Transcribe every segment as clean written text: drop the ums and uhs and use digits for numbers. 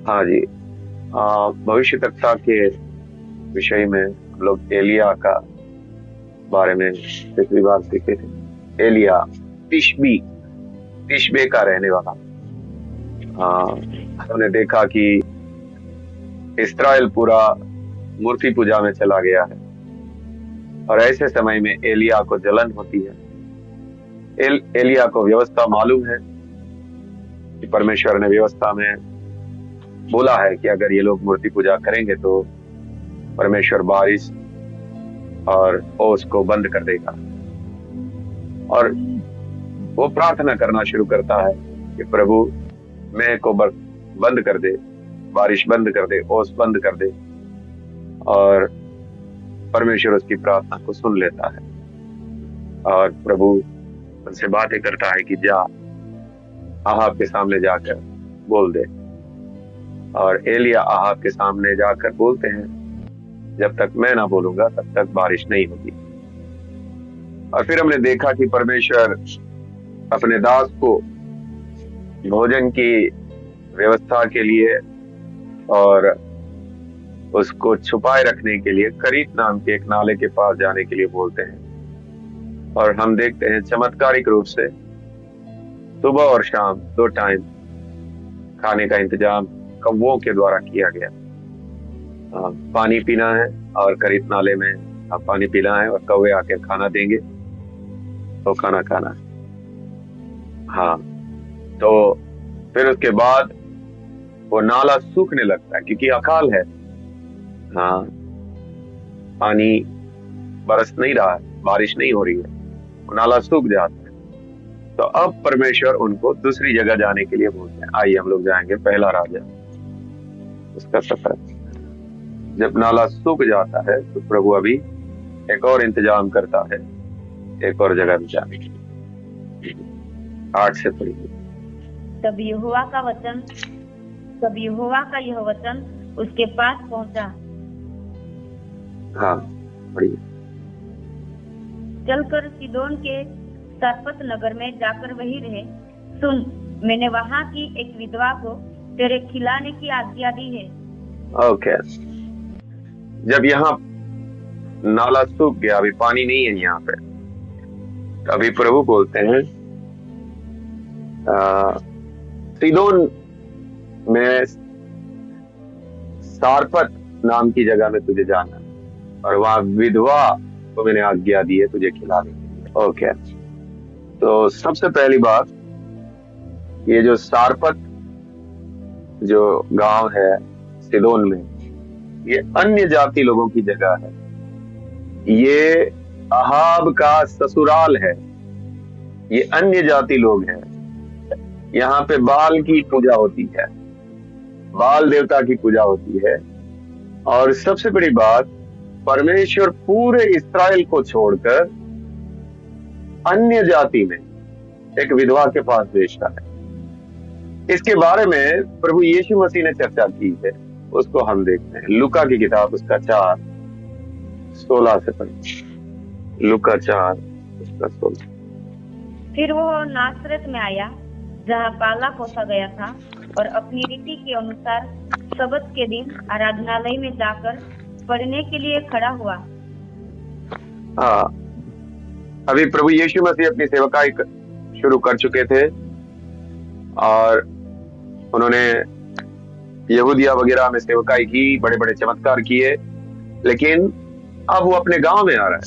हाँ जी। भविष्य तक्ता के विषय में हम लोग एलिया का बारे में पिछली बार सीखे थे। एलिया तिशबी तिशबे का रहने वाला। हमने देखा कि इस्राएल पूरा मूर्ति पूजा में चला गया है और ऐसे समय में एलिया को जलन होती है। एलिया को व्यवस्था मालूम है कि परमेश्वर ने व्यवस्था में बोला है कि अगर ये लोग मूर्ति पूजा करेंगे तो परमेश्वर बारिश और ओस को बंद कर देगा। और वो प्रार्थना करना शुरू करता है कि प्रभु मेघ को बंद कर दे, बारिश बंद कर दे, ओस बंद कर दे। और परमेश्वर उसकी प्रार्थना को सुन लेता है और प्रभु उनसे बातें करता है कि जा आहाब के सामने जाकर बोल दे। और एलिया आहाब के सामने जाकर बोलते हैं, जब तक मैं ना बोलूंगा तब तक बारिश नहीं होगी। और फिर हमने देखा कि परमेश्वर अपने दास को भोजन की व्यवस्था के लिए और उसको छुपाए रखने के लिए करीत नाम के एक नाले के पास जाने के लिए बोलते हैं। और हम देखते हैं चमत्कारिक रूप से सुबह और शाम 2 टाइम खाने का इंतजाम कौवों के द्वारा किया गया। पानी पीना है और करीत नाले में पानी पीना है और कौवे आकर खाना देंगे तो खाना खाना है। हाँ, तो फिर उसके बाद वो नाला सूखने लगता है क्योंकि अकाल है। हाँ, पानी बरस नहीं रहा है, बारिश नहीं हो रही है, वो नाला सूख जाता है। तो अब परमेश्वर उनको दूसरी जगह जाने के लिए बोलते हैं, आइए हम लोग जाएंगे पहला राजा उसका 17। जब नाला सूख जाता है तो प्रभु अभी एक और इंतजाम करता है, एक और जगह में जाने के लिए। 8 से पढ़िए। तब यहोवा का यह वचन उसके पास पहुंचा। हाँ, पढ़िए। चलकर सीदोन के सारपत नगर में जाकर वहीं रहे। सुन, मैंने वहां की एक विधवा को तेरे खिलाने की आज्ञा दी है। ओके। जब यहाँ नाला सूख गया, अभी पानी नहीं है यहाँ पे, अभी प्रभु बोलते हैं सीदोन में सारपत नाम की जगह में तुझे जाना और वहां विधवा को मैंने आज्ञा दी है तुझे खिलाने के लिए। ओके। तो सबसे पहली बात, ये जो सारपत जो गांव है सीदोन में, ये अन्य जाति लोगों की जगह है। ये अहाब का ससुराल है। ये अन्य जाति लोग हैं। यहाँ पे बाल की पूजा होती है, बाल देवता की पूजा होती है। और सबसे बड़ी बात, परमेश्वर पूरे इस्राएल को छोड़कर अन्य जाति में एक विधवा के पास भेजता है। इसके बारे में प्रभु यीशु मसीह ने चर्चा की है, उसको हम देखते हैं। लूका की किताब उसका 4:16 से पढ़ें। लूका 4:16। फिर वो नासरत में आया जहाँ पाला पोसा गया था और अपनी रीति के अनुसार सबत के दिन आराधनालय में जाकर पढ़ने के लिए खड़ा हुआ। हाँ, अभी प्रभु यीशु मसीह अपनी सेवकाई शुरू कर चुके थे और उन्होंने यहूदिया वगैरह में सेवकाई की, बड़े बड़े चमत्कार किए, लेकिन अब वो अपने गांव में आ रहा है।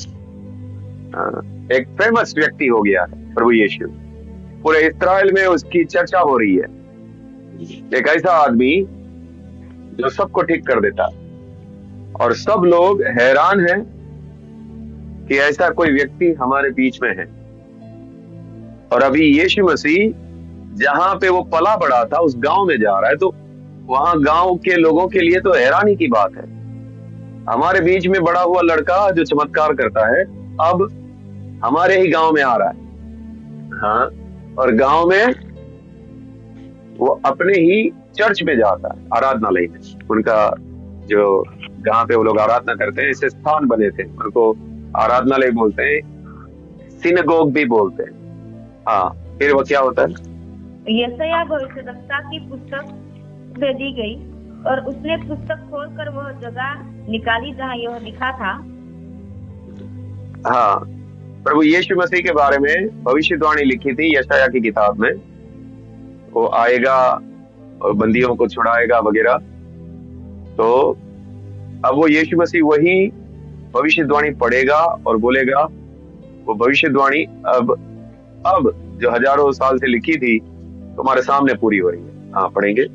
एक फेमस व्यक्ति हो गया है प्रभु यीशु। पूरे इस्राएल में उसकी चर्चा हो रही है। एक ऐसा आदमी जो सबको ठीक कर देता, और सब लोग हैरान हैं कि ऐसा कोई व्यक्ति हमारे बीच में है। और अभी यीशु मसीह जहां पे वो पला बड़ा था उस गांव में जा रहा है, तो वहां गांव के लोगों के लिए तो हैरानी की बात है। हमारे बीच में बड़ा हुआ लड़का जो चमत्कार करता है अब हमारे ही गांव में आ रहा है। हाँ, और गांव में वो अपने ही चर्च में जाता है, आराधनालय में। उनका जो जहाँ पे वो लोग आराधना करते हैं, ऐसे स्थान बने थे, उनको आराधनालय बोलते हैं, सिनगोग भी बोलते हैं। हाँ, फिर वो क्या होता है, यशायाह भविष्यद्वक्ता की पुस्तक भेजी गई और उसने पुस्तक खोलकर वह जगह निकाली जहाँ यह लिखा था। हाँ, प्रभु यीशु मसीह के बारे में भविष्यवाणी लिखी थी यशायाह की किताब में, वो आएगा और बंदियों को छुड़ाएगा वगैरह। तो अब वो यीशु मसीह वही भविष्यवाणी पढ़ेगा और बोलेगा, वो भविष्यवाणी अब जो हजारों साल से लिखी थी तुम्हारे सामने पूरी हो रही है। हाँ, पढ़ेंगे।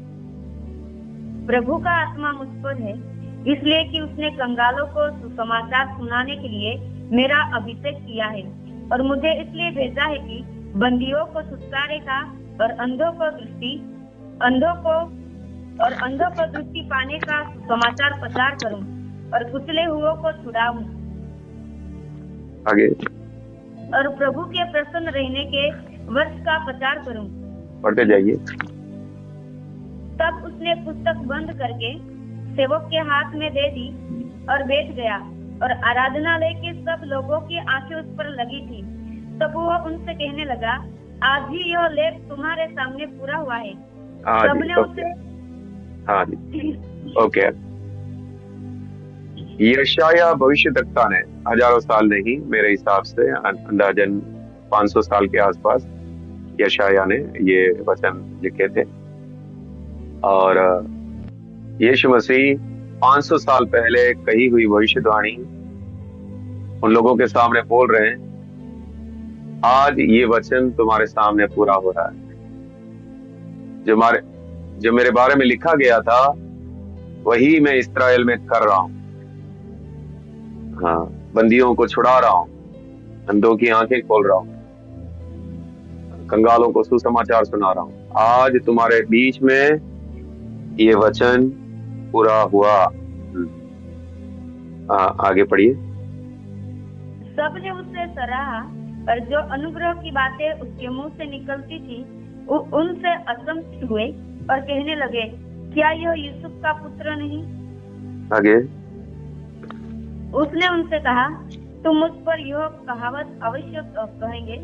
प्रभु का आत्मा मुझ पर है, इसलिए कि उसने कंगालों को सुसमाचार सुनाने के लिए मेरा अभिषेक किया है, और मुझे इसलिए भेजा है कि बंदियों को छुटकारेगा और अंधों को दृष्टि पाने का समाचार प्रचार करूं, और कुचले हुओं को छुड़ाऊं। आगे और प्रभु के प्रसन्न रहने के वर्ष का प्रचार करूं। पढ़ते जाइए। तब उसने पुस्तक बंद करके सेवक के हाथ में दे दी और बैठ गया, और आराधनालय के सब लोगों की आंखें उस पर लगी थी। तब वह उनसे कहने लगा, आज ही यह लेख तुम्हारे सामने पूरा हुआ है। सबने उसे हाँ जी, ओके। यशायाह भविष्यद्वक्ता ने हजारों साल नहीं, मेरे हिसाब से अंदाजन 500 साल के आसपास यशायाह ने ये वचन लिखे थे। और यीशु मसीह 500 साल पहले कही हुई भविष्यवाणी उन लोगों के सामने बोल रहे हैं, आज ये वचन तुम्हारे सामने पूरा हो रहा है। जो मेरे बारे में लिखा गया था वही मैं इस्राएल में कर रहा हूं। हाँ, बंदियों को छुड़ा रहा हूं, अंधों की आंखें खोल रहा हूं, कंगालों को सुसमाचार सुना रहा हूं। आज तुम्हारे बीच में ये वचन पूरा हुआ। आगे पढ़िए। सबने उससे सराहा, पर जो अनुग्रह की बातें उसके मुंह से निकलती थी उनसे असंतुष्ट हुए और कहने लगे, क्या यह यूसुफ का पुत्र नहीं? आगे उसने उनसे कहा, तुम मुझ पर यह कहावत अवश्य कहेंगे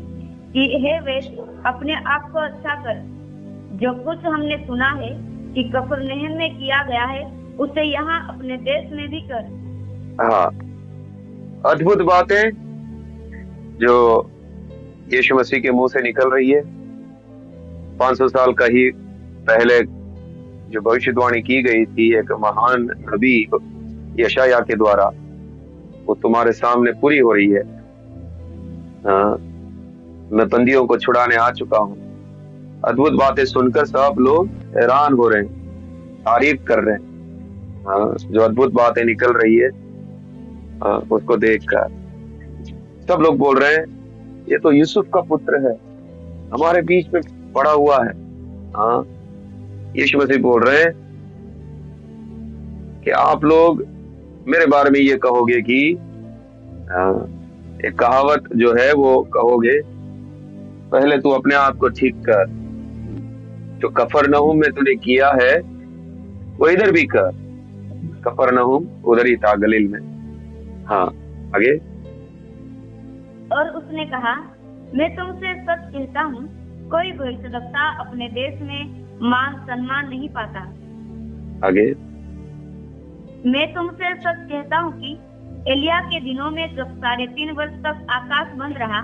कि हे वेश, अपने आप को अच्छा कर। जो कुछ हमने सुना है कि कफरनहूम में किया गया है, उसे यहाँ अपने देश में भी कर। हाँ, अद्भुत बातें जो यीशु मसीह के मुंह से निकल रही है। 500 साल का ही पहले जो भविष्यवाणी की गई थी एक महान नबी यशायाह के द्वारा, वो तुम्हारे सामने पूरी हो रही है। मैं बंदियों को छुड़ाने आ चुका हूँ। अद्भुत बातें सुनकर सब लोग हैरान हो रहे हैं, तारीफ कर रहे हैं। जो अद्भुत बातें निकल रही है उसको देखकर सब लोग बोल रहे हैं, ये तो यूसुफ का पुत्र है, हमारे बीच में पड़ा हुआ है। यीशु मसीह बोल रहे हैं कि आप लोग मेरे बारे में ये कहोगे कि एक कहावत जो है वो कहोगे, पहले तू अपने आप को ठीक कर, जो कफरनहूम में तूने किया है वो इधर भी कर। कफरनहूम उधर ही था, गलील में। हाँ, आगे। और उसने कहा, मैं तुमसे सच कहता हूँ, कोई भविष्यद्वक्ता अपने देश में मान सम्मान नहीं पाता। आगे। मैं तुमसे सच कहता हूँ कि एलिया के दिनों में जब 3.5 वर्ष तक आकाश बंद रहा,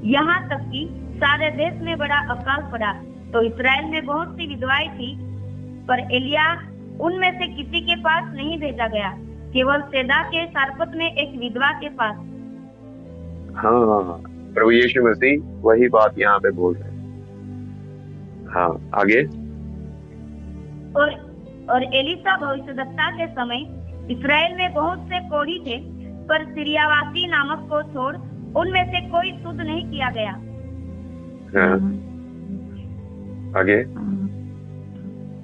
यहाँ तक कि सारे देश में बड़ा अकाल पड़ा, तो इस्राएल में बहुत सी विधवाएं थी, पर एलिया उनमें से किसी के पास नहीं भेजा गया, केवल सैदा के सारपत में एक विधवा के पास। हाँ, प्रभु यीशु मसीह वही बात यहाँ पे बोल रहे हैं। हाँ, आगे। और एलीशा भविष्यद्वक्ता के समय इस्राएल में बहुत से कोढ़ी थे, पर सीरियावासी नामक को छोड़ उनमें से कोई शुद्ध नहीं किया गया। हाँ, आगे।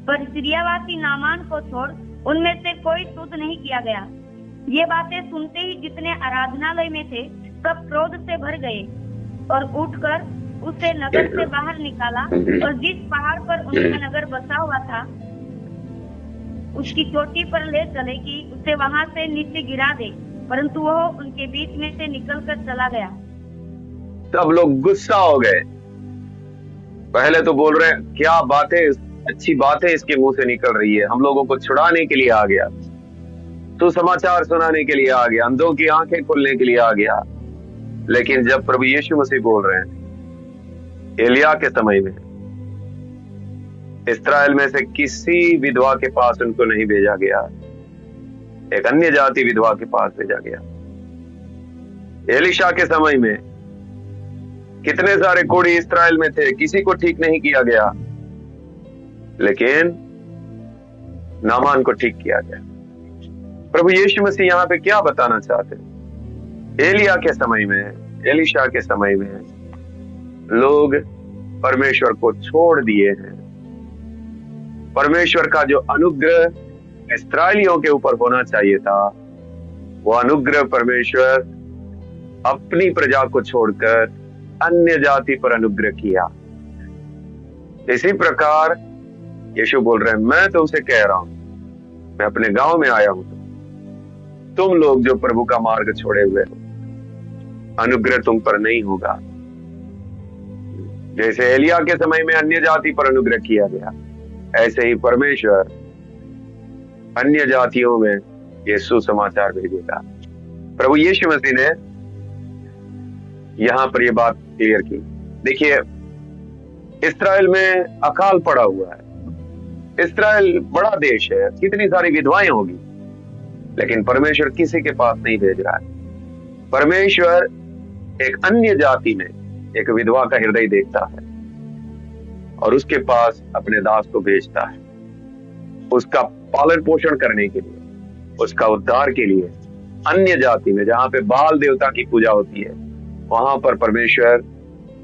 पर सीरियावासी नामान को छोड़ उनमें से कोई शुद्ध नहीं किया गया। ये बातें सुनते ही जितने आराधनालय में थे सब क्रोध से भर गए और उठकर उसे नगर से बाहर निकाला, और जिस पहाड़ पर उनका नगर बसा हुआ था उसकी चोटी पर ले चले कि उसे वहां से नीचे गिरा दे, परंतु वह उनके बीच में से निकलकर चला गया। सब लोग गुस्सा हो गए। पहले तो बोल रहे हैं क्या बातें अच्छी बातें इसके मुंह से निकल रही है, हम लोगों को छुड़ाने के लिए आ गया, तो समाचार सुनाने के लिए आ गया, अंधों की आंखें खोलने के लिए आ गया। लेकिन जब प्रभु यीशु मसीह बोल रहे हैं एलिया के समय में इस्राएल में से किसी विधवा के पास उनको नहीं भेजा गया, एक अन्य जाति विधवा के पास भेजा गया। एलिशा के समय में कितने सारे कोढ़ी इस्राएल में थे, किसी को ठीक नहीं किया गया, लेकिन नामान को ठीक किया गया। प्रभु यीशु मसीह यहाँ पे क्या बताना चाहते हैं? एलिया के समय में, एलिशा के समय में लोग परमेश्वर को छोड़ दिए हैं। परमेश्वर का जो अनुग्रह इस्राएलियों के ऊपर होना चाहिए था, वो अनुग्रह परमेश्वर अपनी प्रजा को छोड़कर अन्य जाति पर अनुग्रह किया। इसी प्रकार यीशु बोल रहे हैं, मैं तुमसे कह रहा हूं, मैं अपने गांव में आया हूं, तुम लोग जो प्रभु का मार्ग छोड़े हुए हो, अनुग्रह तुम पर नहीं होगा। जैसे एलिया के समय में अन्य जाति पर अनुग्रह किया गया, ऐसे ही परमेश्वर अन्य जातियों में ये सुसमाचार भेजेगा। प्रभु यीशु मसीह ने यहां पर ये बात क्लियर की। देखिए, इस्राएल में अकाल पड़ा हुआ है, इस्राएल बड़ा देश है, कितनी सारी विधवाएं होगी, लेकिन परमेश्वर किसी के पास नहीं भेज रहा है। परमेश्वर एक अन्य जाति में एक विधवा का हृदय देखता है और उसके पास अपने दास को भेजता है, उसका पालन पोषण करने के लिए, उसका उद्धार के लिए। अन्य जाति में जहां पे बाल देवता की पूजा होती है, वहां पर परमेश्वर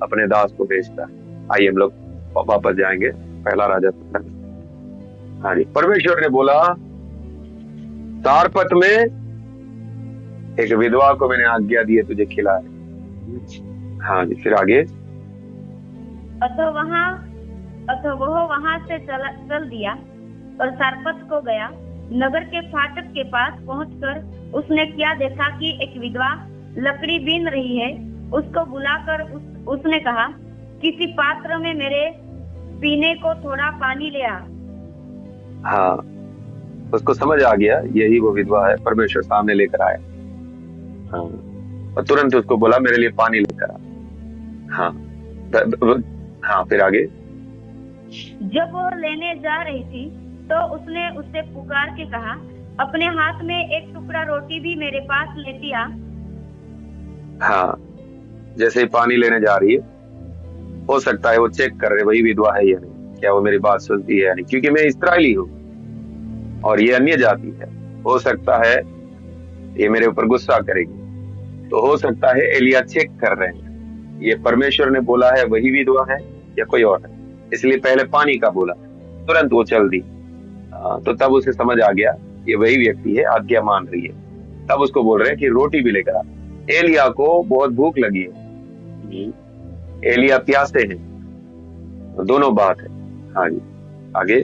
अपने दास को भेजता है। आइए हम लोग वापस जाएंगे पहला राजा 17। हाँ जी, परमेश्वर ने बोला, सारपत में एक विधवा को मैंने आज्ञा दी है तुझे खिलाए। हाँ जी, फिर आगे। अतः वह वहां से चल दिया और सारपत को गया। नगर के फाटक के पास पहुंचकर उसने क्या देखा कि एक विधवा लकड़ी बीन रही है। उसको बुलाकर उसने कहा, किसी पात्र में मेरे पीने को थोड़ा पानी ले आ। हाँ, उसको समझ आ गया यही वो विधवा है, परमेश्वर सामने लेकर आया। हाँ, और तुरंत उसको बोला मेरे लिए पानी लेकर आ। हाँ, हाँ, फिर आगे। जब वो लेने जा रही थी तो उसने उससे पुकार के कहा, अपने हाथ में एक टुकड़ा रोटी भी मेरे पास लेती आ। हाँ, जैसे ही पानी लेने जा रही है, हो सकता है वो चेक कर रहे वही विधवा है या नहीं, क्या वो मेरी बात सुनती है या नहीं, क्योंकि मैं इस्राएली हूँ और ये अन्य जाति है। हो सकता है ये मेरे ऊपर गुस्सा करेगी, तो हो सकता है एलिया चेक कर रहे हैं ये परमेश्वर ने बोला है वही विधवा है या कोई और है, इसलिए पहले पानी का बोला, तुरंत वो चल दी। तो तब उसे समझ आ गया ये वही व्यक्ति है, आज्ञा मान रही है। तब उसको बोल रहे हैं कि रोटी भी लेकर आ। एलिया को बहुत भूख लगी है, एलिया प्यासे हैं, दोनों बात है। हाँ जी, आगे।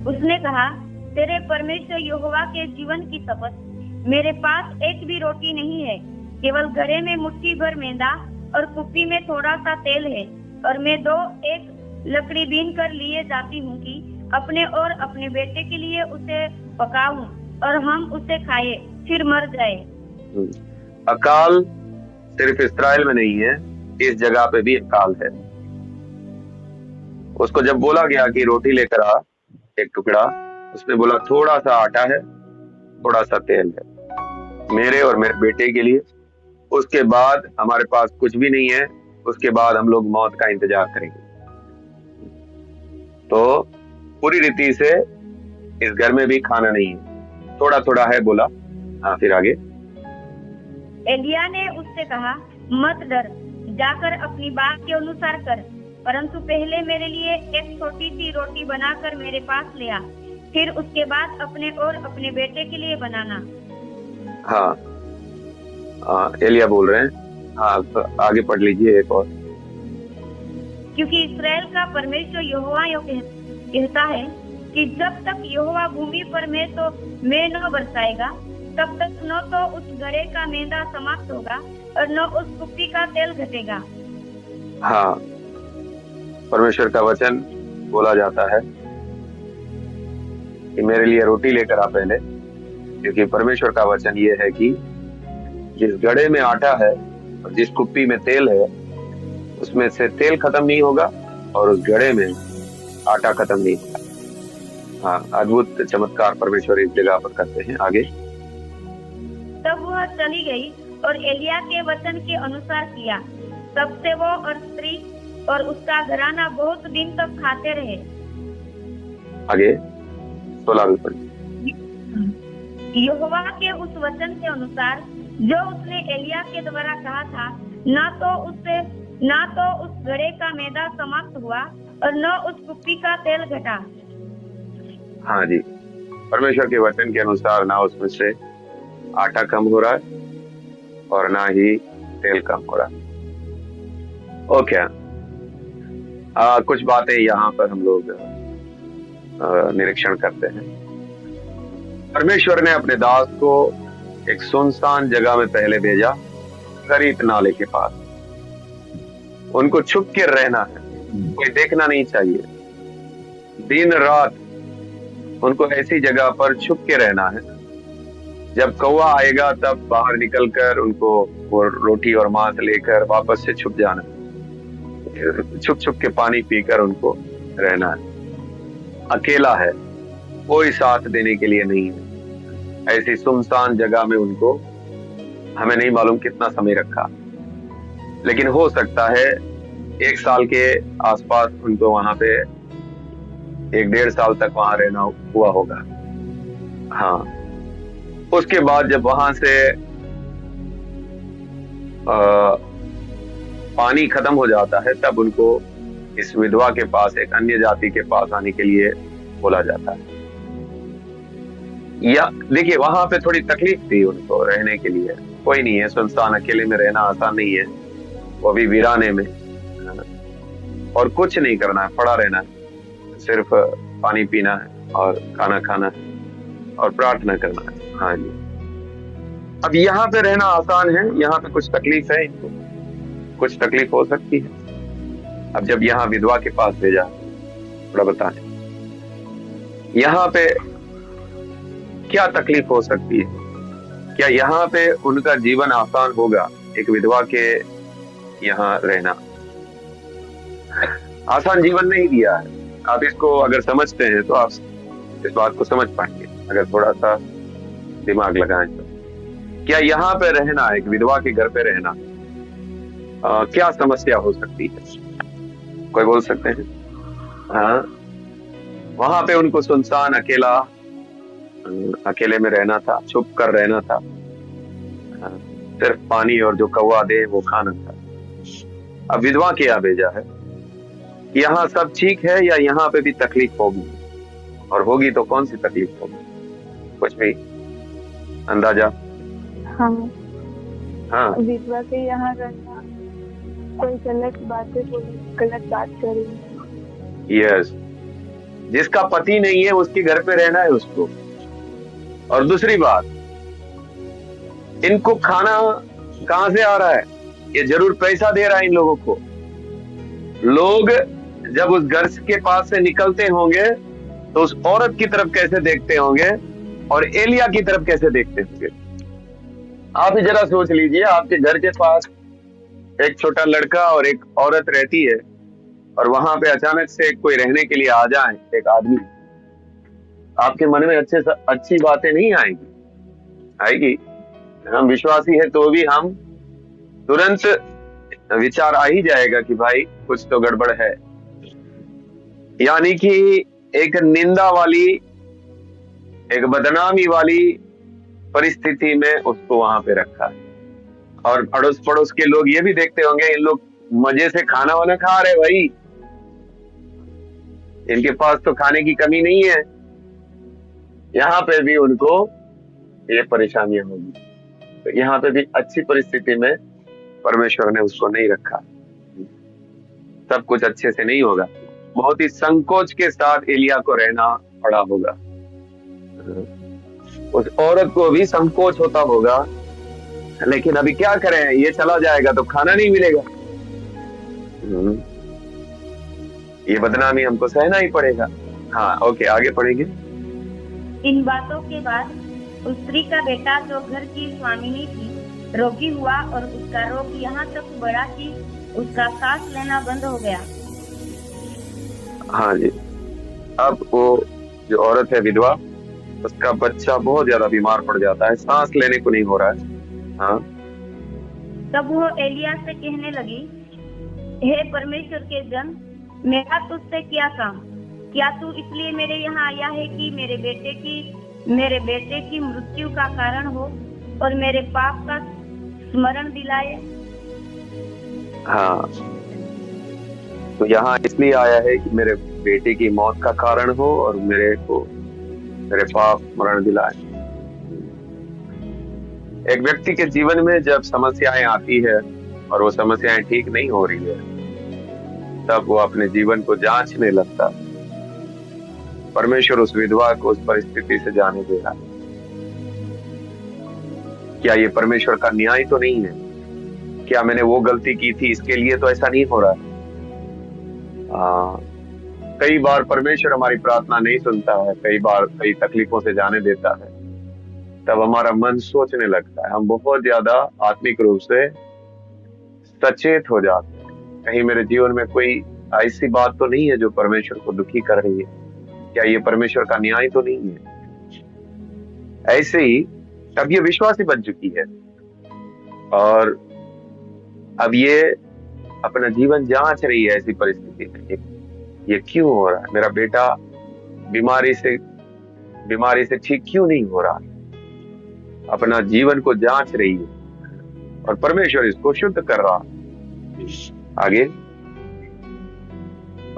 उसने कहा, तेरे परमेश्वर यहोवा के जीवन की शपथ, मेरे पास एक भी रोटी नहीं है, केवल घड़े में मुट्ठी भर मैदा और कुप्पी में थोड़ा सा तेल है, और मैं एक लकड़ी बीन कर लिए जाती हूँ कि अपने और अपने बेटे के लिए उसे पकाऊं और हम उसे खाए फिर मर जाए। अकाल सिर्फ इस्राएल में नहीं है, इस जगह पे भी अकाल है। उसको जब बोला गया कि रोटी लेकर आ एक टुकड़ा, उसने बोला थोड़ा सा आटा है, थोड़ा सा तेल है, मेरे और मेरे बेटे के लिए। उसके बाद हमारे पास कुछ भी नहीं है, उसके बाद हम लोग मौत का इंतजार करेंगे। तो पूरी रीति से इस घर में भी खाना नहीं है, थोड़ा थोड़ा है बोला। हाँ, फिर आगे। एलिया ने उससे कहा, मत डर, जाकर अपनी बात के अनुसार कर, परंतु पहले मेरे लिए एक छोटी सी रोटी बनाकर मेरे पास ले आ, फिर उसके बाद अपने और अपने बेटे के लिए बनाना। हाँ, एलिया बोल रहे हैं। हाँ, आगे पढ़ लीजिए एक और। क्योंकि इस्राएल का परमेश्वर यहोवा यो कहता है कि जब तक यहोवा भूमि पर मैं न बरसाएगा, तब तक न तो उस घड़े का मैदा समाप्त होगा और न उस कुप्पी का तेल घटेगा। हाँ, परमेश्वर का वचन बोला जाता है कि मेरे लिए रोटी लेकर आ पहले, क्योंकि परमेश्वर का वचन ये है कि जिस घड़े में आटा है और जिस कुप्पी में तेल है, उसमें से तेल खत्म नहीं होगा और उस घड़े में आटा खत्म नहीं होगा। हाँ, अद्भुत चमत्कार परमेश्वर इस जगह पर करते हैं। आगे। तब वह चली गई और एलिया के वचन के अनुसार किया। तब से वो और स्त्री और उसका घराना बहुत दिन तक खाते रहे। आगे 16 पढ़। यहोवा के उस वचन के अनुसार जो उसने एलिया के द्वारा कहा था, न तो उस घड़े का मैदा समाप्त हुआ और न उस कुप्पी का तेल घटा। हाँ जी, परमेश्वर के वचन के अनुसार ना उसमें से आटा कम हो रहा है और ना ही तेल कम हो रहा है। ओके, कुछ बातें यहाँ पर हम लोग निरीक्षण करते हैं। परमेश्वर ने अपने दास को एक सुनसान जगह में पहले भेजा, करीत नाले के पास। उनको छुप के रहना है, कोई देखना नहीं चाहिए। दिन रात उनको ऐसी जगह पर छुप के रहना है, जब कौवा आएगा तब बाहर निकलकर उनको वो रोटी और मांस लेकर वापस से छुप जाना है। छुप छुप के पानी पीकर उनको रहना है। अकेला है, कोई साथ देने के लिए नहीं है। ऐसी सुनसान जगह में उनको, हमें नहीं मालूम कितना समय रखा, लेकिन हो सकता है 1 साल के आसपास उनको वहां पे 1-1.5 साल तक वहां रहना हुआ होगा। हाँ, उसके बाद जब वहां से पानी खत्म हो जाता है, तब उनको इस विधवा के पास, एक अन्य जाति के पास आने के लिए बोला जाता है। या देखिए, वहां पे थोड़ी तकलीफ थी उनको रहने के लिए। कोई नहीं है, सुनसान अकेले में रहना आसान नहीं है, वो भी वीराने में, और कुछ नहीं करना है, पड़ा रहना है, सिर्फ पानी पीना है और खाना खाना है और प्रार्थना करना है। हाँ जी। अब यहाँ पे रहना आसान है, यहाँ पे कुछ तकलीफ है, इनको कुछ तकलीफ हो सकती है। अब जब यहाँ विधवा के पास भेजा, थोड़ा बताएं यहाँ पे क्या तकलीफ हो सकती है? क्या यहाँ पे उनका जीवन आसान होगा? एक विधवा के यहाँ रहना आसान जीवन नहीं दिया है। आप इसको अगर समझते हैं तो आप इस बात को समझ पाएंगे, अगर थोड़ा सा दिमाग लगाएं तो। क्या यहाँ पे रहना, एक विधवा के घर पे रहना, क्या समस्या हो सकती है? कोई बोल सकते हैं? हाँ, वहां पे उनको सुनसान अकेले में रहना था, छुप कर रहना था, सिर्फ पानी और जो कौवा दे वो खाना था। अब विधवा के यहाँ भेजा है, यहाँ सब ठीक है या यहाँ पे भी तकलीफ होगी? और होगी तो कौन सी तकलीफ होगी? कुछ भी अंदाजा? हाँ, हाँ, विधवा के यहाँ रहना, कोई गलत बातें बोली, गलत बात करी। यस, जिसका पति नहीं है उसके घर पे रहना है उसको। और दूसरी बात, इनको खाना कहां से आ रहा है? ये जरूर पैसा दे रहा है इन लोगों को। लोग जब उस घर के पास से निकलते होंगे तो उस औरत की तरफ कैसे देखते होंगे और एलिया की तरफ कैसे देखते होंगे? आप ही जरा सोच लीजिए, आपके घर के पास एक छोटा लड़का और एक औरत रहती है और वहां पे अचानक से कोई रहने के लिए आ जाए, एक आदमी, आपके मन में अच्छी बातें नहीं आएंगी? आएगी? हम विश्वासी है तो भी हम तुरंत विचार आ ही जाएगा कि भाई कुछ तो गड़बड़ है। यानी कि एक निंदा वाली, एक बदनामी वाली परिस्थिति में उसको वहां पे रखा है। और अड़ोस पड़ोस के लोग ये भी देखते होंगे, इन लोग मजे से खाना वाना खा रहे भाई, इनके पास तो खाने की कमी नहीं है। यहाँ पे भी उनको ये परेशानियां होगी। तो यहाँ पे भी अच्छी परिस्थिति में परमेश्वर ने उसको नहीं रखा। सब कुछ अच्छे से नहीं होगा, बहुत ही संकोच के साथ एलिया को रहना पड़ा होगा। उस औरत को भी संकोच होता होगा, लेकिन अभी क्या करें, ये चला जाएगा तो खाना नहीं मिलेगा। ये बदनामी हमको सहना ही पड़ेगा। हाँ ओके, आगे पढ़ेंगे। इन बातों के बाद उस स्त्री का बेटा जो घर की स्वामिनी थी रोगी हुआ और उसका रोग यहाँ तक बढ़ा कि उसका सांस लेना बंद हो गया। हाँ जी, अब वो जो औरत है विधवा, उसका बच्चा बहुत ज्यादा बीमार पड़ जाता है, सांस लेने को नहीं हो रहा है। हाँ, तब वो एलिया से कहने लगी, हे परमेश्वर के जन, मेरा तुझसे क्या काम? क्या तू इसलिए मेरे यहाँ आया है कि मेरे बेटे की मृत्यु का कारण हो और मेरे पाप का स्मरण दिलाए? हाँ, तो यहाँ इसलिए आया है कि मेरे बेटे की मौत का कारण हो और मेरे पाप स्मरण दिलाए। एक व्यक्ति के जीवन में जब समस्याएं आती है और वो समस्याएं ठीक नहीं हो रही है, तब वो अपने जीवन को जांचने लगता। परमेश्वर उस विधवा को उस परिस्थिति से जाने दे रहा। क्या ये परमेश्वर का न्याय तो नहीं है? क्या मैंने वो गलती की थी, इसके लिए तो ऐसा नहीं हो रहा? कई बार परमेश्वर हमारी प्रार्थना नहीं सुनता है, कई बार कई तकलीफों से जाने देता है, तब हमारा मन सोचने लगता है, हम बहुत ज्यादा आत्मिक रूप से सचेत हो जाते हैं, कहीं मेरे जीवन में कोई ऐसी बात तो नहीं है जो परमेश्वर को दुखी कर रही है? क्या ये परमेश्वर का न्याय तो नहीं है? ऐसे ही अब ये विश्वासी बन चुकी है और अब ये अपना जीवन जांच रही है ऐसी परिस्थिति में, ये क्यों हो रहा है? मेरा बेटा बीमारी से ठीक क्यों नहीं हो रहा? अपना जीवन को जांच रही है और परमेश्वर इसको शुद्ध कर रहा। आगे,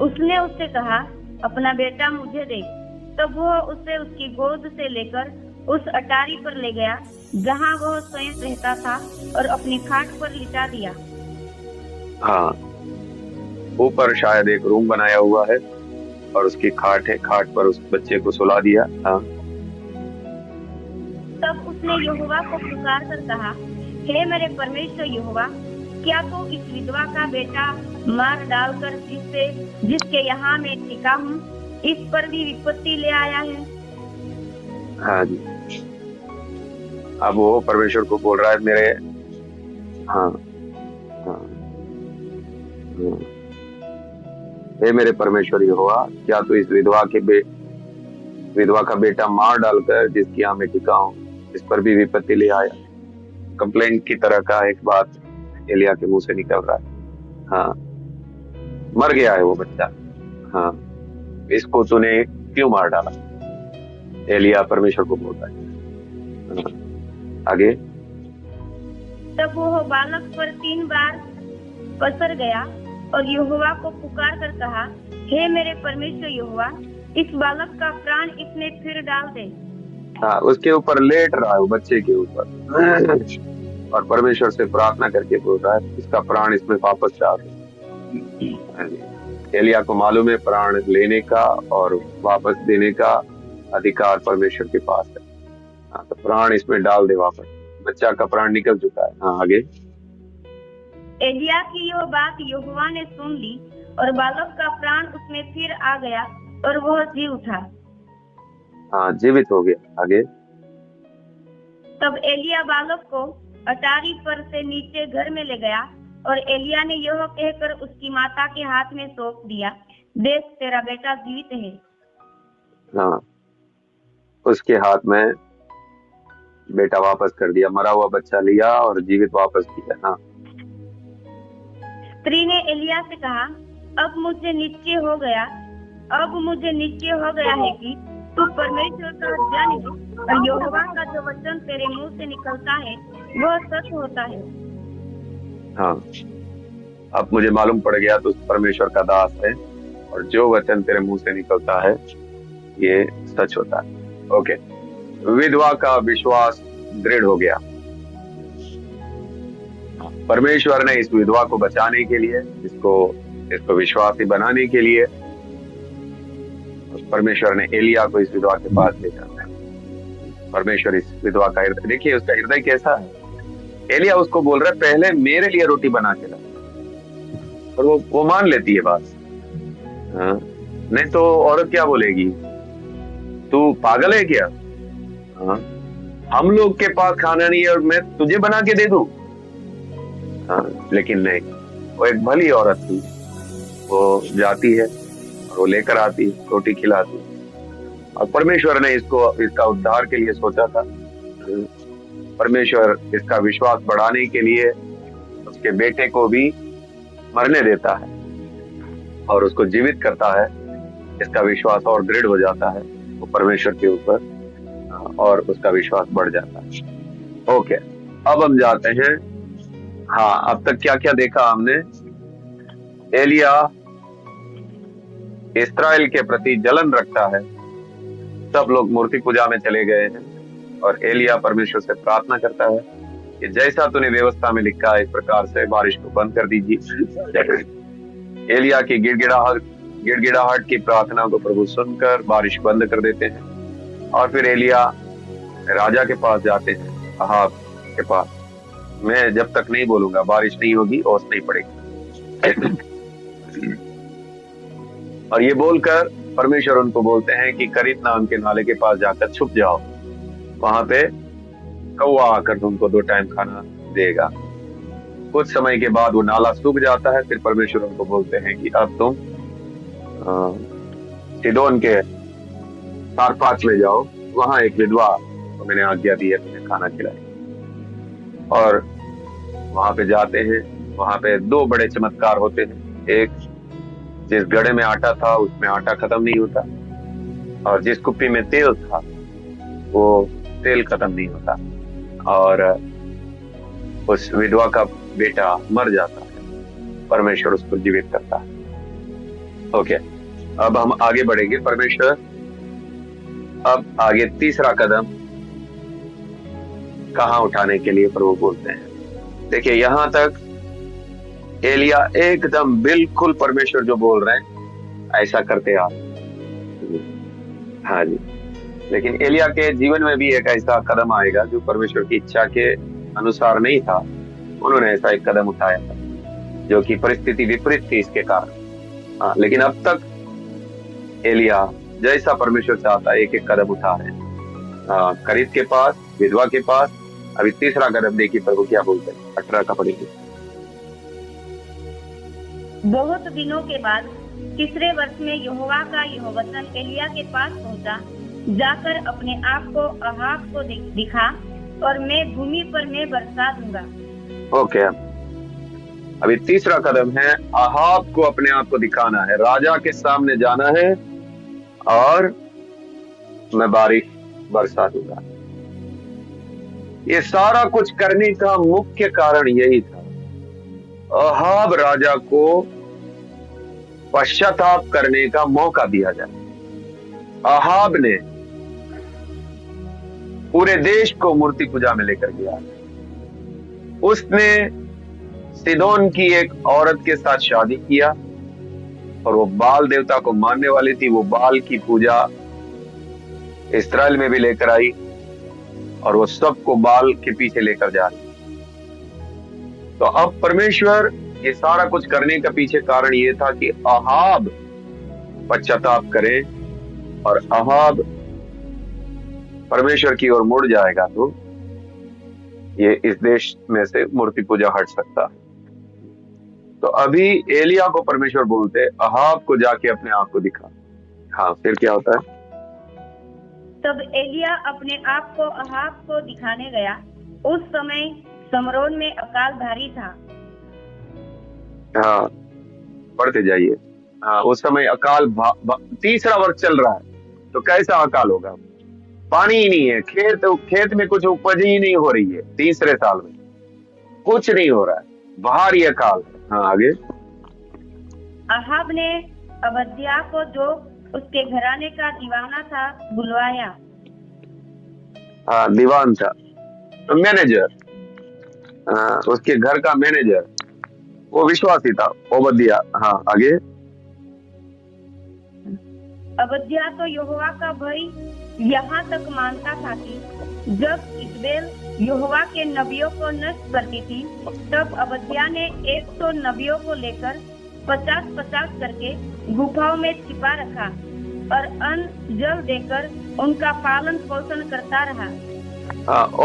उसने उससे कहा, अपना बेटा मुझे दे। तब वो उसे उसकी गोद से लेकर उस अटारी पर ले गया जहाँ वह स्वयं रहता था और अपनी खाट पर लिटा दिया। हाँ, ऊपर शायद एक रूम बनाया हुआ है और उसकी खाट है, खाट पर उस बच्चे को सुला दिया। हाँ, तब उसने यहोवा को पुकार कर कहा, हे मेरे परमेश्वर यहोवा, क्या तू इस विधवा का बेटा मार डालकर जिसके यहाँ मैं टिका हूँ, इस पर भी विपत्ति ले आया है? हाँ जी, अब वो परमेश्वर को बोल रहा है, मेरे हाँ हाँ हे मेरे परमेश्वर यहोवा, क्या तू इस विधवा का बेटा मार डालकर जिसकी यहाँ मैं टिका हूँ, इस पर भी विपत्ति ले आया? कंप्लेंट की तरह का एक बात एलिया के मुंह से निकल रहा है। हाँ, मर गया है वो बच्चा, हाँ, इसको तूने क्यों मार डाला? एलिया परमेश्वर को बोलता है। आगे, तब वो बालक पर 3 बार पसर गया और यहोवा को पुकार कर कहा, हे मेरे परमेश्वर यहोवा, इस बालक का प्राण इसमें फिर डाल दे। हाँ, उसके ऊपर लेट रहा है वो, बच्चे के ऊपर, और परमेश्वर से प्रार्थना करके बोल रहा है, इसका प्राण इसमें वापस डाल दे। एलिया को मालूम है प्राण लेने का और वापस देने का अधिकार परमेश्वर के पास है। हाँ, तो प्राण इसमें डाल दे वापस। बच्चा का प्राण निकल चुका है। हाँ, आगे, एलिया की यह बात यहोवा ने सुन ली और बालक का प्राण उसमें फिर आ गया और वह जी उठा। हाँ, जीवित हो गया। आगे, तब एलिया बालक को अटारी पर से नीचे घर में ले गया और एलिया ने यह कहकर उसकी माता के हाथ में सौंप दिया, देख तेरा बेटा जीवित है। हाँ, उसके हाथ में बेटा वापस कर दिया, मरा हुआ बच्चा लिया और जीवित वापस किया। हाँ, स्त्री ने एलिया से कहा, अब मुझे निश्चय हो गया है कि तू परमेश्वर का जन है और यहोवा का जो वचन तेरे मुंह से निकलता है वह सच होता है। हाँ, अब मुझे मालूम पड़ गया तो परमेश्वर का दास है और जो वचन तेरे मुंह से निकलता है ये सच होता है। ओके, विधवा का विश्वास दृढ़ हो गया। परमेश्वर ने इस विधवा को बचाने के लिए, इसको विश्वासी बनाने के लिए, परमेश्वर ने एलिया को इस विधवा के पास ले जाना है। परमेश्वर इस विधवा का हृदय, देखिए उसका हृदय कैसा है। एलिया उसको बोल रहा है, पहले मेरे लिए रोटी बना के ला, और वो मान लेती है बात। हाँ, नहीं तो औरत क्या बोलेगी, तू पागल है क्या? हाँ, हम लोग के पास खाना नहीं है और मैं तुझे बना के दे दूं? हाँ, लेकिन नहीं, वो एक भली औरत थी। वो जाती है और वो लेकर आती, रोटी खिलाती। और परमेश्वर ने इसका उद्धार के लिए सोचा था। परमेश्वर इसका विश्वास बढ़ाने के लिए उसके बेटे को भी मरने देता है और उसको जीवित करता है। इसका विश्वास और दृढ़ हो जाता है वो परमेश्वर के ऊपर, और उसका विश्वास बढ़ जाता है। ओके, अब हम जाते हैं। हाँ, अब तक क्या क्या देखा हमने? एलिया इस्राएल के प्रति जलन रखता है। सब लोग मूर्ति पूजा में चले गए हैं और एलिया परमेश्वर से प्रार्थना करता है कि जैसा तूने व्यवस्था में लिखा है इस प्रकार से बारिश को बंद कर दीजिए। एलिया की गिड़गिड़ाहट की प्रार्थना को प्रभु सुनकर बारिश बंद कर देते हैं। और फिर एलिया राजा के पास जाते हैं, अहाब के पास। मैं जब तक नहीं बोलूंगा बारिश नहीं होगी, ओस नहीं पड़ेगी। और ये बोलकर परमेश्वर उनको बोलते हैं कि करीत नाम के नाले के पास जाकर छुप जाओ, वहां पे कौवा आकर तुमको 2 टाइम खाना देगा। कुछ समय के बाद वो नाला सूख जाता है। फिर परमेश्वर उनको बोलते हैं कि अब तुम सीदोन के सारपात में जाओ, वहां एक विधवा को मैंने आज्ञा दी है तुम्हें खाना खिलाए। और वहां पे जाते हैं। वहां पे 2 बड़े चमत्कार होते हैं। एक, जिस घड़े में आटा था उसमें आटा खत्म नहीं होता, और जिस कुप्पी में तेल था वो तेल खत्म नहीं होता, और उस विधवा का बेटा मर जाता है, परमेश्वर उसको जीवित करता है। ओके, अब हम आगे बढ़ेंगे। परमेश्वर अब आगे तीसरा कदम कहां उठाने के लिए प्रभु बोलते हैं। देखिए, यहां तक एलिया एकदम बिल्कुल परमेश्वर जो बोल रहे हैं ऐसा करते आप। हाँ जी, लेकिन एलिया के जीवन में भी एक ऐसा कदम आएगा जो परमेश्वर की इच्छा के अनुसार नहीं था। उन्होंने ऐसा एक कदम उठाया था जो कि परिस्थिति विपरीत थी इसके कारण। हाँ, लेकिन अब तक एलिया जैसा परमेश्वर चाहता है एक एक कदम उठा रहे हैं। करीत के पास, विधवा के पास। अभी तीसरा कदम देखिए प्रभु क्या बोलते हैं, 18 का पढ़ेंगे। बहुत दिनों के बाद तीसरे वर्ष में यहोवा का यह वचन एलिया के पास पहुंचा, जाकर अपने आप को अहाब को दिखा और मैं भूमि पर मैं बरसा दूंगा। ओके, अभी तीसरा कदम है अहाब को अपने आप को दिखाना है, राजा के सामने जाना है और मैं बारिश बरसा दूंगा। ये सारा कुछ करने का मुख्य कारण यही था, अहाब राजा को पश्चाताप करने का मौका दिया जाए। अहाब ने पूरे देश को मूर्ति पूजा में लेकर गया। उसने सीदोन की एक औरत के साथ शादी किया और वो बाल देवता को मानने वाली थी। वो बाल की पूजा इस्राएल में भी लेकर आई और वो सबको बाल के पीछे लेकर जा रही। तो अब परमेश्वर ये सारा कुछ करने का पीछे कारण ये था कि अहाब पश्चाताप करे, और अहाब परमेश्वर की ओर मुड़ जाएगा तो ये इस देश में से मूर्ति पूजा हट सकता है। तो अभी एलिया को परमेश्वर बोलते अहाब को जाके अपने आप को दिखा। हाँ, फिर क्या होता है? तब एलिया अपने आप को अहाब को दिखाने गया। उस समय समरोन में अकाल भारी था। हाँ, पढ़ते जाइए। हाँ, उस समय अकाल तीसरा वर्ष चल रहा है, तो कैसा अकाल होगा? पानी ही नहीं है, खेत में कुछ उपज ही नहीं हो रही है। तीसरे साल में कुछ नहीं हो रहा है, भारी अकाल है। हाँ, आगे। अहाब ने अबद्याह को, जो उसके घराने का दीवाना था, बुलवाया। हाँ, दीवान था, मैनेजर, उसके घर का मैनेजर, वो विश्वासी था, ओबद्याह। हाँ, आगे। अबद्याह तो यहोवा का भय यहाँ तक मानता था कि जब इस्राएल यहोवा के नबियों को नष्ट करती थी, तब अबद्याह ने 100 नबियों को लेकर 50-50 करके गुफाओं में छिपा रखा और अन्न जल देकर उनका पालन पोषण करता रहा।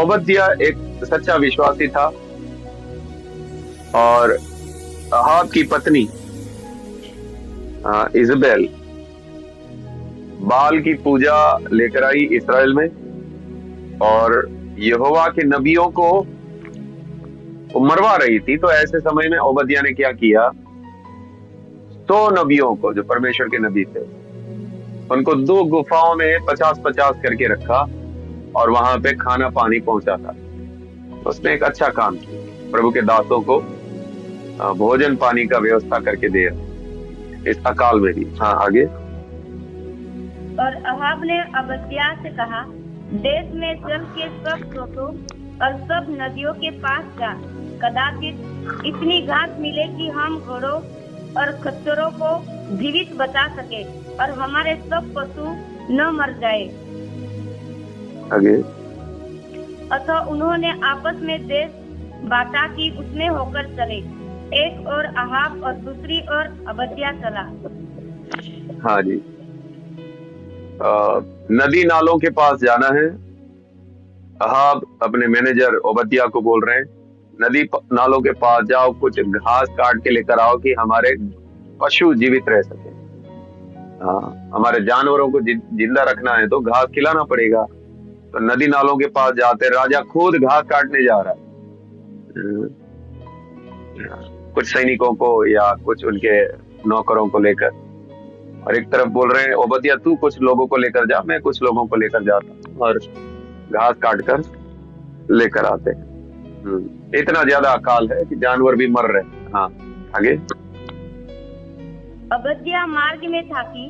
ओबद्या एक सच्चा विश्वासी था और अहाब की पत्नी इजबेल बाल की पूजा लेकर आई इस्राएल में, और यहोवा के नबियों को मरवा रही थी। तो ऐसे समय में ओबद्या ने क्या किया, 100 नबियों को, जो परमेश्वर के नबी थे, उनको 2 गुफाओं में 50-50 करके रखा और वहां पे खाना पानी पहुंचा था। उसने एक अच्छा काम किया, प्रभु के दासों को भोजन पानी का व्यवस्था करके दे इस अकाल में भी। हाँ, आगे। और अहाब ने ओबद्याह से कहा, देश में जल के सब स्रोतों और सब नदियों के पास जा, कदाचित इतनी घास मिले कि हम घोड़ों और खच्चरों को जीवित बचा सके और हमारे सब पशु न मर जाए। आगे। अतः उन्होंने आपस में देश बांटा कि उसमें होकर चले, एक और अहाब और दूसरी ओर ओबद्याह चला। हाँ जी। नदी नालों के पास जाना है। अहाब अपने मैनेजर ओबद्याह को बोल रहे हैं, नदी नालों के पास जाओ, कुछ घास काट के लेकर आओ कि हमारे पशु जीवित रह सके। हाँ, हमारे जानवरों को जिंदा रखना है तो घास खिलाना पड़ेगा। तो नदी नालों के पास जाते, राजा खुद घास काटने जा रहा है, कुछ सैनिकों को या कुछ उनके नौकरों को लेकर, और एक तरफ बोल रहे हैं ओबद्याह तू कुछ लोगों को लेकर जा, मैं कुछ लोगों को लेकर जाता हूं, और घास काट कर लेकर आते हैं। इतना ज्यादा अकाल है कि जानवर भी मर रहे हैं। हाँ, आगे। ओबद्याह मार्ग में था कि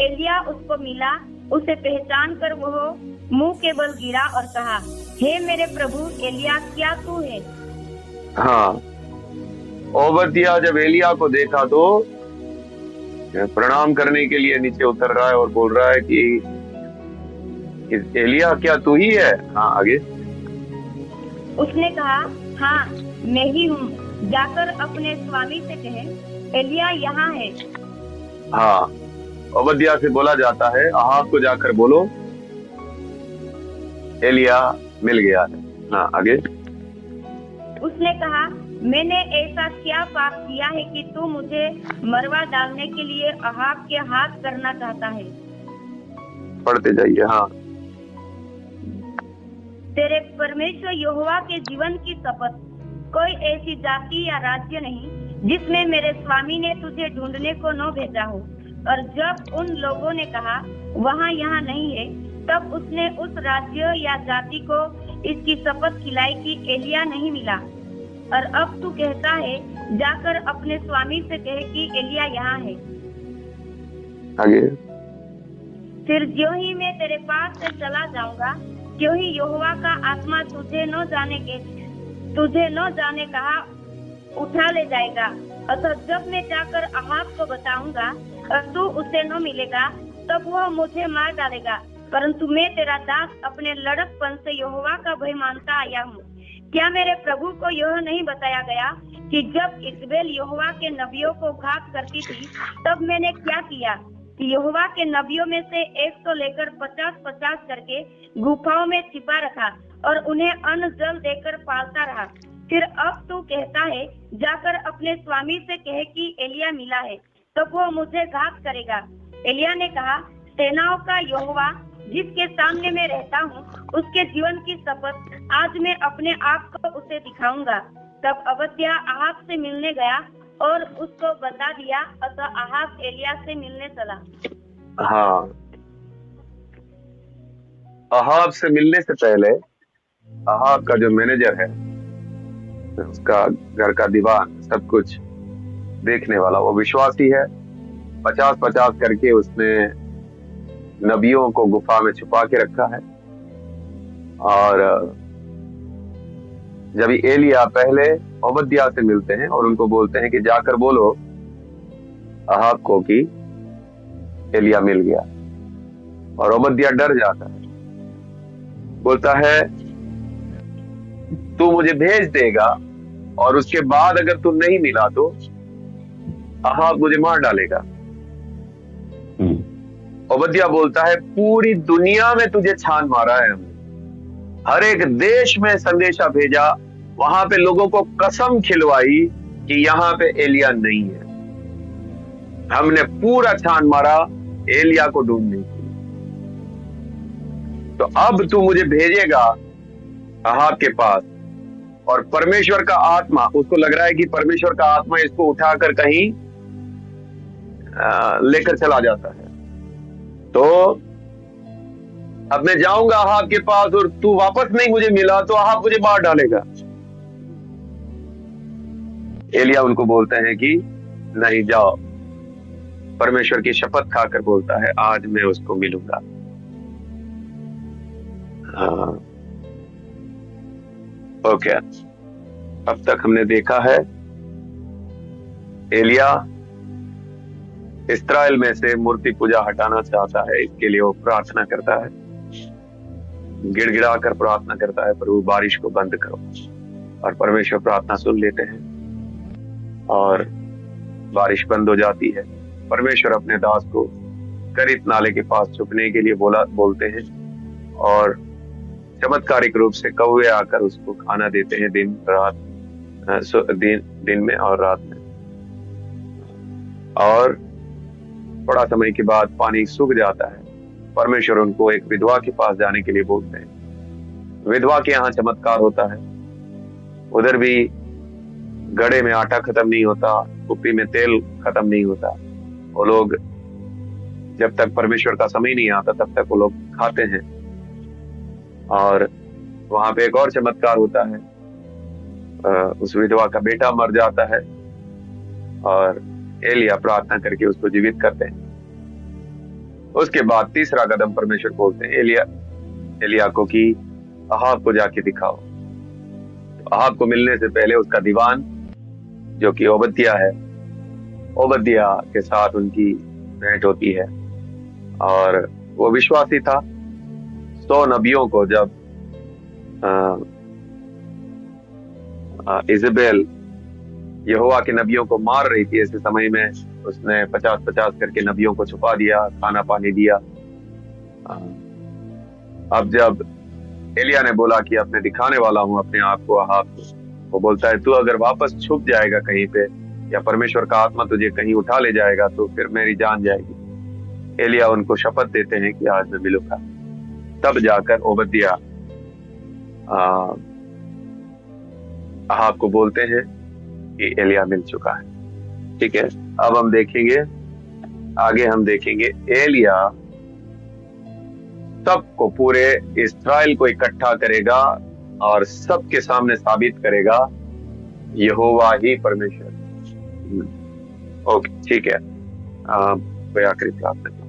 एलिया उसको मिला, उसे पहचान कर वह मुंह के बल गिरा और कहा, हे मेरे प्रभु एलिया, क्या तू है? हाँ, ओबद्याह जब एलिया को देखा तो प्रणाम करने के लिए नीचे उतर रहा है और बोल रहा है कि एलिया, क्या तू ही है? हाँ, आगे। उसने कहा, हाँ मैं ही हूँ, जाकर अपने स्वामी से कहे, एलिया यहाँ है। हाँ, ओबद्याह से बोला जाता है, अहाब को जाकर बोलो एलिया मिल गया है। हाँ, आगे। उसने कहा, मैंने ऐसा क्या पाप किया है कि तू मुझे मरवा डालने के लिए अहाब के हाथ करना चाहता है? पढ़ते जाइए। हाँ। तेरे परमेश्वर यहोवा के जीवन की शपथ, कोई ऐसी जाति या राज्य नहीं जिसमें मेरे स्वामी ने तुझे ढूंढने को न भेजा हो। और जब उन लोगों ने कहा वहाँ यहाँ नहीं है, तब उसने उस राज्य या जाति को इसकी शपथ खिलाई कि एलिया नहीं मिला। और अब तू कहता है, जाकर अपने स्वामी से कहे कि एलिया यहाँ है। आगे। फिर ज्यों ही मैं तेरे पास से चला जाऊंगा, क्यों ही यहोवा का आत्मा तुझे न जाने कहा उठा ले जाएगा। अतः जब मैं जाकर अहाब को बताऊंगा और तू उसे न मिलेगा, तब वह मुझे मार डालेगा। परंतु मैं तेरा दास अपने लड़कपन से यहोवा का भय मानता आया हूँ। क्या मेरे प्रभु को यह नहीं बताया गया कि जब इजबेल यहोवा के नबियों को घात करती थी, तब मैंने क्या किया कि यहोवा के नबियों में से 100 लेकर 50-50 करके गुफाओं में छिपा रखा और उन्हें अन्न जल देकर पालता रहा। फिर अब तू कहता है, जाकर अपने स्वामी से कहे कि एलिया मिला है, तो वो मुझे घात करेगा। एलिया ने कहा, सेनाओं का यहोवा जिसके सामने मैं रहता हूँ, उसके जीवन की शपथ, आज मैं अपने आप को उसे दिखाऊंगा। तब ओबद्याह अहाब से मिलने गया और उसको बता दिया। अतः अहाब एलिया से मिलने चला। हाँ, अहाब से मिलने से पहले अहाब का जो मैनेजर है, उसका घर का दीवान, सब कुछ देखने वाला, वो विश्वासी है। 50-50 करके उसने नबियों को गुफा में छुपा के रखा है। और जब एलिया पहले ओबद्याह से मिलते हैं और उनको बोलते हैं कि जाकर बोलो अहाब को कि एलिया मिल गया, और ओबद्याह डर जाता है, बोलता है तू मुझे भेज देगा और उसके बाद अगर तू नहीं मिला तो अहाब मुझे मार डालेगा। ओबद्याह बोलता है पूरी दुनिया में तुझे छान मारा है हमने, हर एक देश में संदेशा भेजा, वहां पे लोगों को कसम खिलवाई कि यहाँ पे एलिया नहीं है, हमने पूरा छान मारा एलिया को ढूंढने के लिए। तो अब तू मुझे भेजेगा अहाब के पास, और परमेश्वर का आत्मा, उसको लग रहा है कि परमेश्वर का आत्मा इसको उठाकर कहीं लेकर चला जाता है। तो अब मैं जाऊंगा अहाब के पास और तू वापस नहीं मुझे मिला तो अहाब मुझे मार डालेगा। एलिया उनको बोलते हैं कि नहीं जाओ, परमेश्वर की शपथ खाकर बोलता है आज मैं उसको मिलूंगा। हाँ, ओके, अब तक हमने देखा है एलिया इस्राएल में से मूर्ति पूजा हटाना चाहता है, इसके लिए वो प्रार्थना करता है, गिड़गिड़ा कर प्रार्थना करता है प्रभु बारिश को बंद करो, और परमेश्वर प्रार्थना सुन लेते हैं और बारिश बंद हो जाती है। परमेश्वर अपने दास को करीत नाले के पास छुपने के लिए बोलते हैं, और चमत्कारिक रूप से कौवे आकर उसको खाना देते हैं दिन में और रात में। और थोड़ा समय के बाद पानी सूख जाता है, परमेश्वर उनको एक विधवा के पास जाने के लिए बोलते हैं। विधवा के यहाँ चमत्कार होता है, उधर भी घड़े में आटा खत्म नहीं होता, कुप्पी में तेल खत्म नहीं होता। वो लोग जब तक परमेश्वर का समय नहीं आता तब तक वो लोग खाते हैं। और वहां पे एक और चमत्कार होता है, उस विधवा का बेटा मर जाता है और एलिया प्रार्थना करके उसको जीवित करते हैं। उसके बाद तीसरा कदम परमेश्वर बोलते हैं एलिया को कि अहाब को जाके दिखाओ। तो अहाब को मिलने से पहले उसका दीवान जो कि ओबद्याह के साथ उनकी भेंट होती है, और वो विश्वासी था। 100 नबियों को जब इजेबेल यहोवा के नबियों को मार रही थी, ऐसे समय में उसने 50-50 करके नबियों को छुपा दिया, खाना पानी दिया। अब जब एलिया ने बोला कि अब मैं दिखाने वाला हूं अपने आप को अहाब को, वो बोलता है तू अगर वापस छुप जाएगा कहीं पे, या परमेश्वर का आत्मा तुझे कहीं उठा ले जाएगा तो फिर मेरी जान जाएगी। एलिया उनको शपथ देते हैं कि आज मैं मिलूंगा। तब जाकर ओबद्याह अहाब को बोलते हैं कि एलिया मिल चुका है। ठीक है, अब हम देखेंगे आगे, हम देखेंगे एलिया सबको, पूरे इस्राएल को इकट्ठा करेगा और सबके सामने साबित करेगा यहोवा ही परमेश्वर। ओके, ठीक है, आखिरी प्रार्थना।